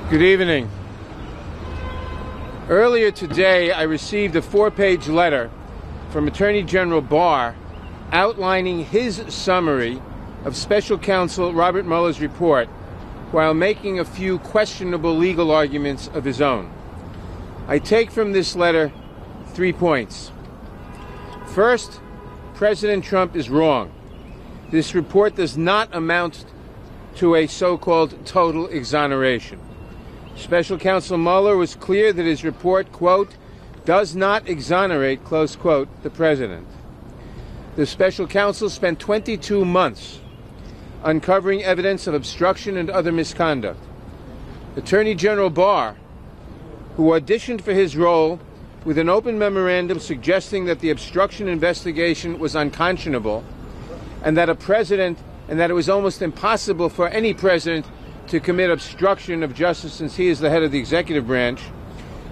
Good evening. Earlier today, I received a 4-page letter from Attorney General Barr outlining his summary of Special Counsel Robert Mueller's report while making a few questionable legal arguments of his own. I take from this letter 3 points. First, President Trump is wrong. This report does not amount to a so-called total exoneration. Special Counsel Mueller was clear that his report, quote, does not exonerate, close quote, the president. The special counsel spent 22 months uncovering evidence of obstruction and other misconduct. Attorney General Barr, who auditioned for his role with an open memorandum suggesting that the obstruction investigation was unconscionable and that it was almost impossible for any president to commit obstruction of justice since he is the head of the executive branch,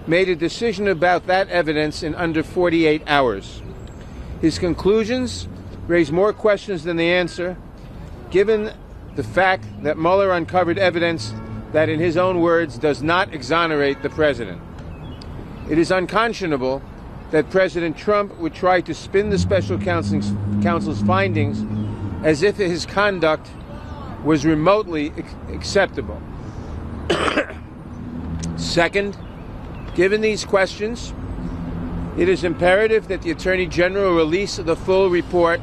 made a decision about that evidence in under 48 hours. His conclusions raise more questions than they answer, given the fact that Mueller uncovered evidence that, in his own words, does not exonerate the president. It is unconscionable that President Trump would try to spin the special counsel's findings as if his conduct was remotely acceptable. Second, given these questions, it is imperative that the Attorney General release the full report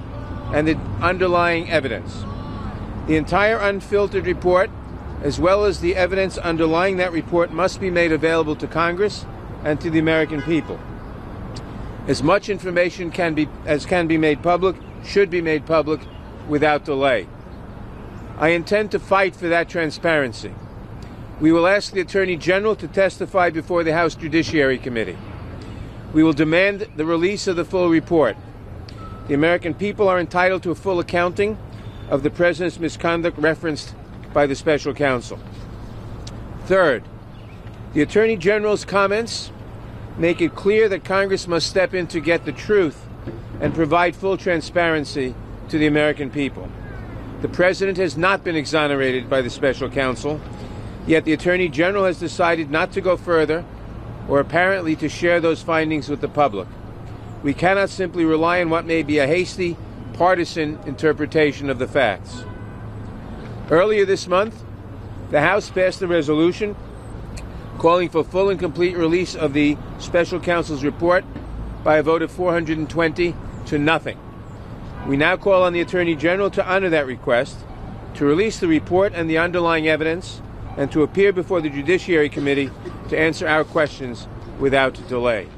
and the underlying evidence. The entire unfiltered report, as well as the evidence underlying that report, must be made available to Congress and to the American people. As much information as can be made public should be made public without delay. I intend to fight for that transparency. We will ask the Attorney General to testify before the House Judiciary Committee. We will demand the release of the full report. The American people are entitled to a full accounting of the President's misconduct referenced by the special counsel. Third, the Attorney General's comments make it clear that Congress must step in to get the truth and provide full transparency to the American people. The President has not been exonerated by the special counsel, yet the Attorney General has decided not to go further or apparently to share those findings with the public. We cannot simply rely on what may be a hasty, partisan interpretation of the facts. Earlier this month, the House passed a resolution calling for full and complete release of the special counsel's report by a vote of 420 to nothing. We now call on the Attorney General to honor that request, to release the report and the underlying evidence, and to appear before the Judiciary Committee to answer our questions without delay.